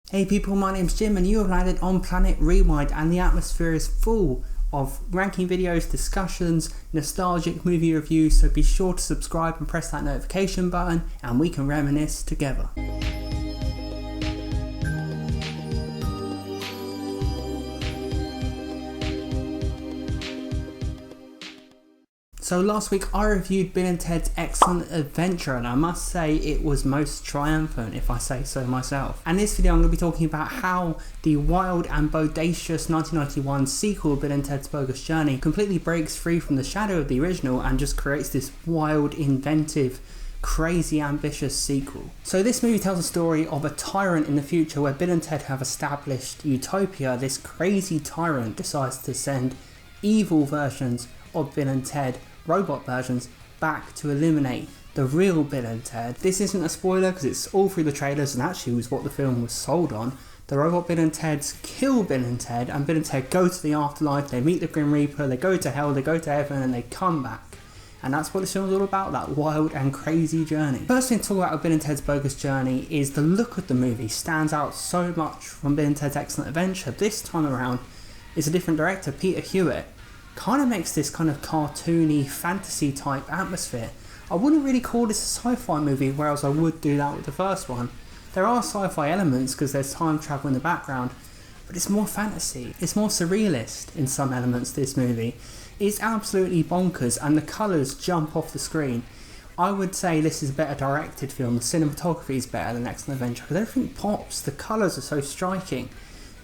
Hey people, my name's Jim and you have landed on Planet Rewind, and the atmosphere is full of ranking videos, discussions, nostalgic movie reviews, so be sure to subscribe and press that notification button and we can reminisce together. So last week I reviewed Bill and Ted's Excellent Adventure, and I must say it was most triumphant, if I say so myself. And in this video I'm going to be talking about how the wild and bodacious 1991 sequel Bill and Ted's Bogus Journey completely breaks free from the shadow of the original and just creates this wild, inventive, crazy ambitious sequel. So this movie tells a story of a tyrant in the future where Bill and Ted have established utopia. This crazy tyrant decides to send evil versions of Bill and Ted, robot versions, back to eliminate the real Bill and Ted. This isn't a spoiler because it's all through the trailers and actually was what the film was sold on. The robot Bill and Teds kill Bill and Ted and Ted go to the afterlife, they meet the Grim Reaper, they go to hell, they go to heaven and they come back. And that's what this film is all about, that wild and crazy journey. First thing to talk about with Bill and Ted's Bogus Journey is the look of the movie stands out so much from Bill and Ted's Excellent Adventure. This time around it's a different director, Peter Hewitt. Kind of makes this kind of cartoony fantasy type atmosphere. I wouldn't really call this a sci-fi movie, whereas I would do that with the first one. There are sci-fi elements because there's time travel in the background, but it's more fantasy. It's more surrealist in some elements, this movie. It's absolutely bonkers and the colours jump off the screen. I would say this is a better directed film. The cinematography is better than Excellent Adventure because everything pops, the colours are so striking.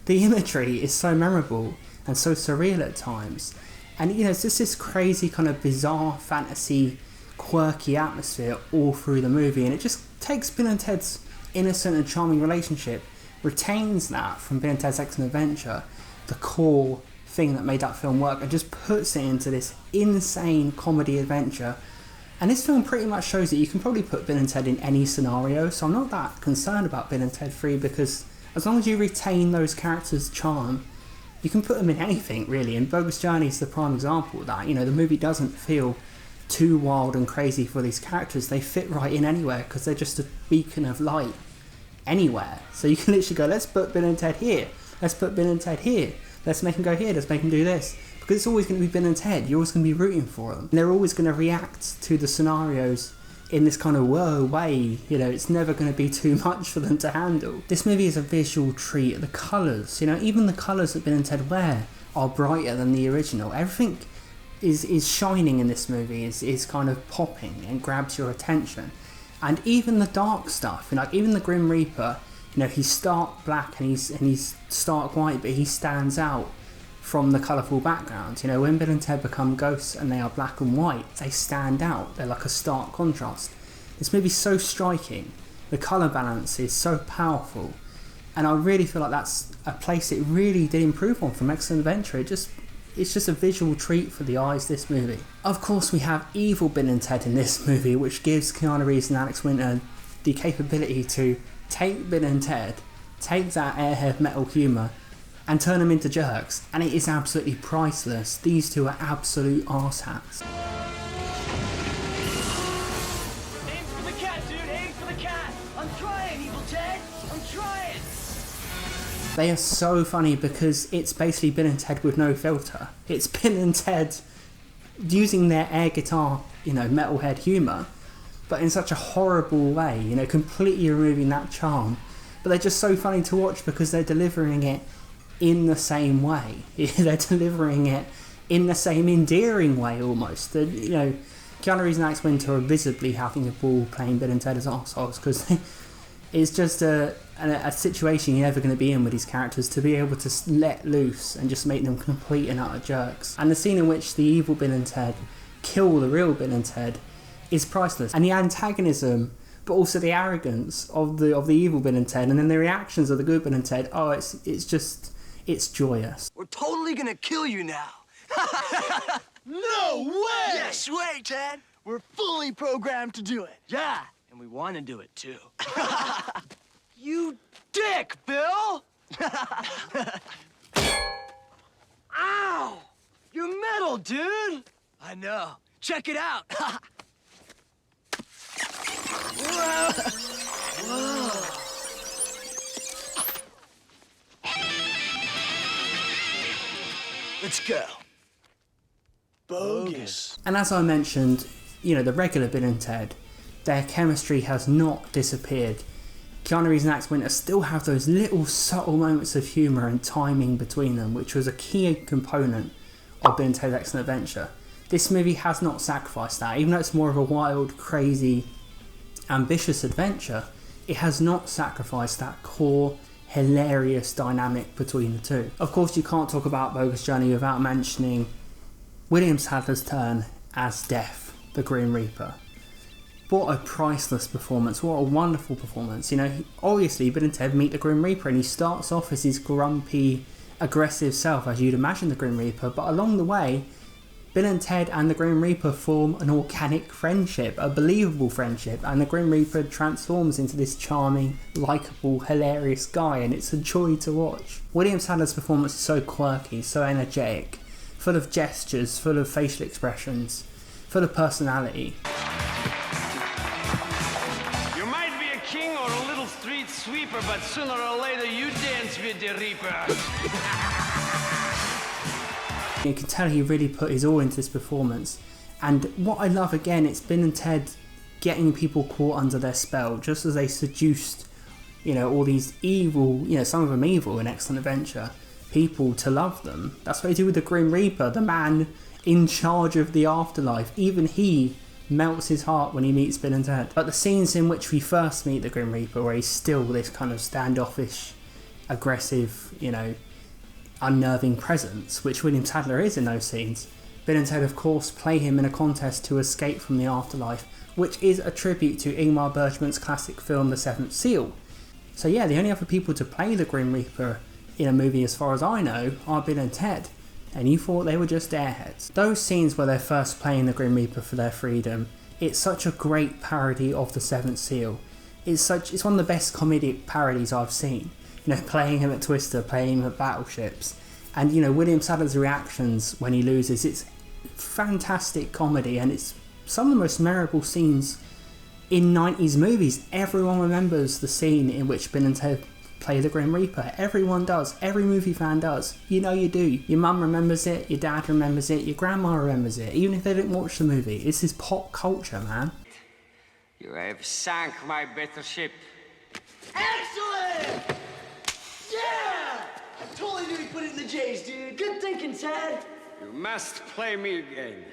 The imagery is so memorable and so surreal at times. And you know, it's just this crazy kind of bizarre fantasy, quirky atmosphere all through the movie, and it just takes Bill and Ted's innocent and charming relationship, retains that from Bill and Ted's Excellent Adventure, the core thing that made that film work, and just puts it into this insane comedy adventure. And this film pretty much shows that you can probably put Bill and Ted in any scenario, so I'm not that concerned about Bill and Ted 3 because as long as you retain those characters' charm, you can put them in anything really, and Bogus Journey is the prime example of that. You know, the movie doesn't feel too wild and crazy for these characters. They fit right in anywhere because they're just a beacon of light anywhere. So you can literally go, let's put Bill and Ted here, let's put Bill and Ted here, let's make them go here, let's make them do this. Because it's always going to be Bill and Ted, you're always going to be rooting for them. And they're always going to react to the scenarios in this kind of whoa way, you know, it's never going to be too much for them to handle. This movie is a visual treat. The colours, you know, even the colours that Bill and Ted wear are brighter than the original. Everything is shining in this movie, is kind of popping and grabs your attention. And even the dark stuff, you know, like even the Grim Reaper, you know, he's stark black and he's stark white, but he stands out from the colourful background. You know, when Bill and Ted become ghosts and they are black and white, they stand out. They're like a stark contrast. This movie's so striking. The colour balance is so powerful. And I really feel like that's a place it really did improve on from Excellent Adventure. It's just a visual treat for the eyes, this movie. Of course, we have evil Bill and Ted in this movie, which gives Keanu Reeves and Alex Winter the capability to take Bill and Ted, take that airhead metal humour, and turn them into jerks, and it is absolutely priceless. These two are absolute arse-hats. Aim for the cat, dude! Aim for the cat! I'm trying, Evil Ted! I'm trying! They are so funny because it's basically Bill and Ted with no filter. It's Bill and Ted using their air guitar, you know, metalhead humour, but in such a horrible way, you know, completely removing that charm. But they're just so funny to watch because they're delivering it in the same way. They're delivering it in the same endearing way almost. You know, Keanu Reeves and Alex Winter are visibly having a ball playing Bill and Ted as arseholes because it's just a situation you're never going to be in with these characters, to be able to let loose and just make them complete and utter jerks. And the scene in which the evil Bill and Ted kill the real Bill and Ted is priceless. And the antagonism, but also the arrogance of the evil Bill and Ted, and then the reactions of the good Bill and Ted, oh, it's joyous. We're totally gonna kill you now. No way! Yes way, Ted! We're fully programmed to do it. Yeah, and we want to do it too. You dick, Bill! Ow! You're metal, dude! I know. Check it out. Whoa. Whoa. Let's go. Bogus. And as I mentioned, you know, the regular Bill and Ted, their chemistry has not disappeared. Keanu Reeves and Max Winter still have those little subtle moments of humour and timing between them, which was a key component of Bill and Ted's Excellent Adventure. This movie has not sacrificed that. Even though it's more of a wild, crazy, ambitious adventure, it has not sacrificed that core, hilarious dynamic between the two. Of course, you can't talk about Bogus Journey without mentioning William Sadler's turn as Death, the Grim Reaper. What a priceless performance, what a wonderful performance. You know, obviously Bill and Ted meet the Grim Reaper and he starts off as his grumpy, aggressive self, as you'd imagine the Grim Reaper, but along the way, Bill and Ted and the Grim Reaper form an organic friendship, a believable friendship, and the Grim Reaper transforms into this charming, likeable, hilarious guy, and it's a joy to watch. William Sadler's performance is so quirky, so energetic, full of gestures, full of facial expressions, full of personality. You might be a king or a little street sweeper, but sooner or later you dance with the Reaper. You can tell he really put his all into this performance. And what I love, again, it's Bill and Ted getting people caught under their spell, just as they seduced, you know, all these evil, you know, some of them evil in Excellent Adventure, people to love them. That's what they do with the Grim Reaper, the man in charge of the afterlife. Even he melts his heart when he meets Bill and Ted. But the scenes in which we first meet the Grim Reaper, where he's still this kind of standoffish, aggressive, you know, unnerving presence, which William Sadler is in those scenes. Bill and Ted, of course, play him in a contest to escape from the afterlife, which is a tribute to Ingmar Bergman's classic film The Seventh Seal. So yeah, the only other people to play the Grim Reaper in a movie, as far as I know, are Bill and Ted, and you thought they were just airheads. Those scenes where they're first playing the Grim Reaper for their freedom, it's such a great parody of The Seventh Seal. It's one of the best comedic parodies I've seen. You know, playing him at Twister, playing him at Battleships. And, you know, William Sadler's reactions when he loses, it's fantastic comedy, and it's some of the most memorable scenes in 90s movies. Everyone remembers the scene in which Bill and Ted play the Grim Reaper. Everyone does. Every movie fan does. You know you do. Your mum remembers it, your dad remembers it, your grandma remembers it, even if they didn't watch the movie. This is pop culture, man. You have sunk my better ship. Excellent! Yeah! I totally knew he put it in the J's, dude. Good thinking, Ted. You must play me again.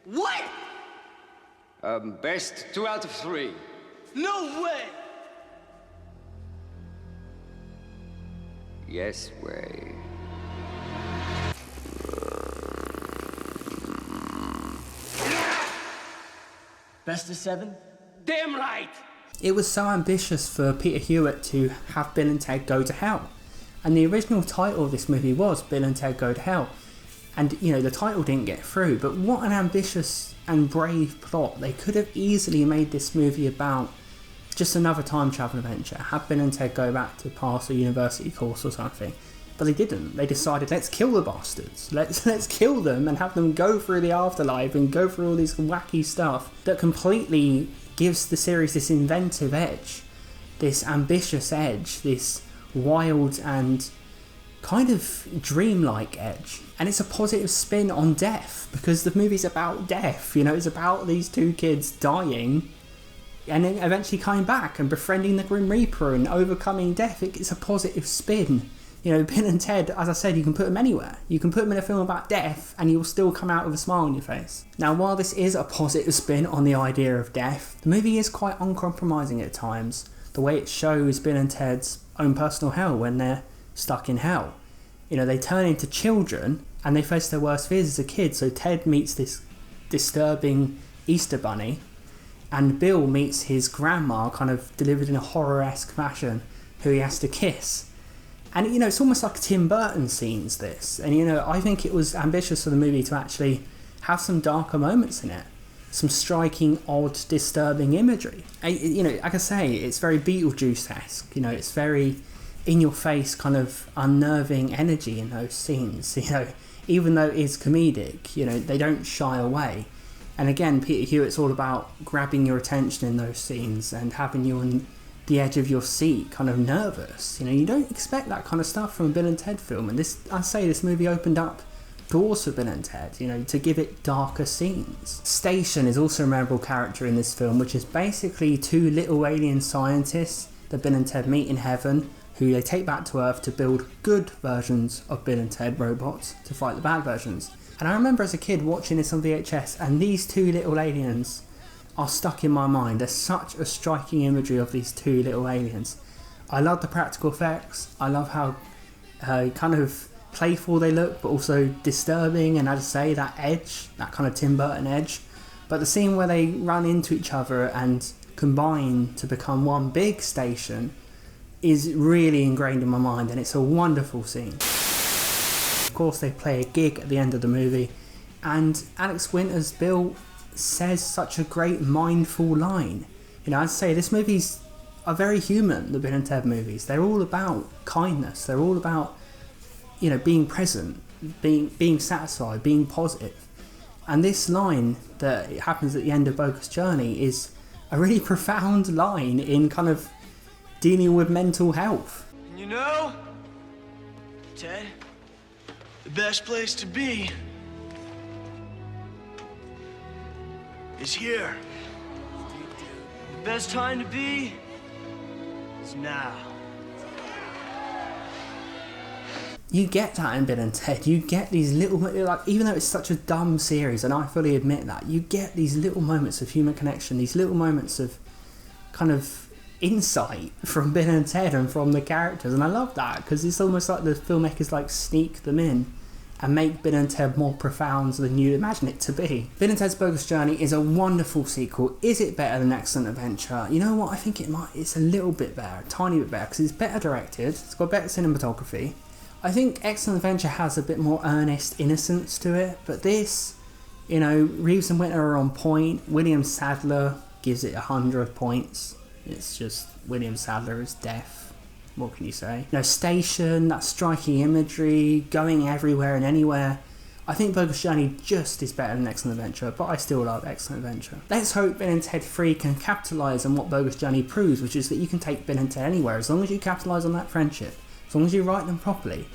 What? Best 2 out of 3. No way! Yes way. Best of 7? Damn right! It was so ambitious for Peter Hewitt to have Bill and Ted Go to Hell. And the original title of this movie was Bill and Ted Go to Hell. And, you know, the title didn't get through, but what an ambitious and brave plot. They could have easily made this movie about just another time travel adventure, have Bill and Ted go back to pass a university course or something. But they didn't. They decided, let's kill the bastards. Let's kill them and have them go through the afterlife and go through all this wacky stuff that completely gives the series this inventive edge, this ambitious edge, this wild and kind of dreamlike edge. And it's a positive spin on death, because the movie's about death. You know, it's about these two kids dying and then eventually coming back and befriending the Grim Reaper and overcoming death. It's a positive spin. You know, Bill and Ted, as I said, you can put them anywhere. You can put them in a film about death and you'll still come out with a smile on your face. Now, while this is a positive spin on the idea of death, the movie is quite uncompromising at times. The way it shows Bill and Ted's own personal hell when they're stuck in hell. You know, they turn into children and they face their worst fears as a kid. So Ted meets this disturbing Easter bunny, and Bill meets his grandma, kind of delivered in a horror-esque fashion, who he has to kiss. And, you know, it's almost like Tim Burton scenes, this. And, you know, I think it was ambitious for the movie to actually have some darker moments in it. Some striking, odd, disturbing imagery. You know, like I say, it's very Beetlejuice-esque. You know, it's very in-your-face, kind of unnerving energy in those scenes. You know, even though it is comedic, you know, they don't shy away. And again, Peter Hewitt's all about grabbing your attention in those scenes and having you on the edge of your seat, kind of nervous. You know, you don't expect that kind of stuff from a Bill and Ted film. And this, I say, this movie opened up doors for Bill and Ted, you know, to give it darker scenes. Station is also a memorable character in this film, which is basically two little alien scientists that Bill and Ted meet in heaven, who they take back to Earth to build good versions of Bill and Ted robots to fight the bad versions. And I remember as a kid watching this on VHS, and these two little aliens are stuck in my mind. There's such a striking imagery of these two little aliens. I love the practical effects. I love how kind of playful they look, but also disturbing, and as I say, that edge, that kind of Tim Burton edge. But the scene where they run into each other and combine to become one big station is really ingrained in my mind, and it's a wonderful scene. Of course, they play a gig at the end of the movie, and Alex Winter's Bill says such a great mindful line. You know, I'd say this movie's are very human, the Bill and Ted movies. They're all about kindness. They're all about, you know, being present, being satisfied, being positive. And this line that it happens at the end of Bogus Journey is a really profound line in kind of dealing with mental health. You know, Ted, the best place to be is here. The best time to be is now. You get that in Bill and Ted. You get these little, like, even though it's such a dumb series, and I fully admit that, you get these little moments of human connection, these little moments of kind of insight from Bill and Ted and from the characters, and I love that because it's almost like the filmmakers like sneak them in and make Bill and Ted more profound than you'd imagine it to be. Bill and Ted's Bogus Journey is a wonderful sequel. Is it better than Excellent Adventure? You know what, I think it's a little bit better, a tiny bit better, because it's better directed, it's got better cinematography. I think Excellent Adventure has a bit more earnest innocence to it, but this, you know, Reeves and Winter are on point. William Sadler gives it 100 points. It's just, William Sadler is deaf. What can you say? You know, Station, that striking imagery, going everywhere and anywhere. I think Bogus Journey just is better than Excellent Adventure, but I still love Excellent Adventure. Let's hope Bill and Ted 3 can capitalise on what Bogus Journey proves, which is that you can take Bill and Ted anywhere. As long as you capitalise on that friendship, as long as you write them properly,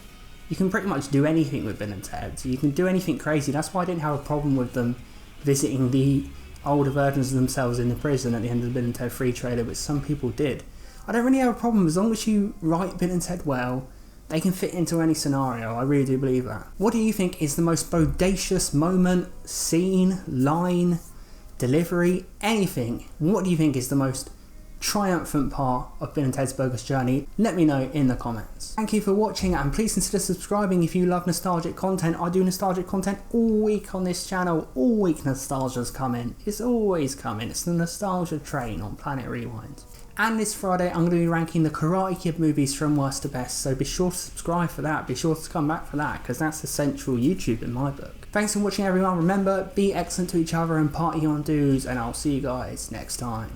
you can pretty much do anything with Bill and Ted. So you can do anything crazy. That's why I didn't have a problem with them visiting the older versions of themselves in the prison at the end of the Bill and Ted 3 trailer, which some people did. I don't really have a problem as long as you write Bill and Ted well. They can fit into any scenario. I really do believe that. What do you think is the most bodacious moment, scene, line, delivery, anything? What do you think is the most triumphant part of Bill and Ted's Bogus Journey? Let me know in the comments. Thank you for watching, and please consider subscribing if you love nostalgic content. I do nostalgic content all week on this channel. All week nostalgia's coming. It's always coming. It's the nostalgia train on Planet Rewind. And this Friday I'm going to be ranking the Karate Kid movies from worst to best, so be sure to subscribe for that. Be sure to come back for that, because that's essential YouTube in my book. Thanks for watching everyone. Remember, be excellent to each other and party on dudes, and I'll see you guys next time.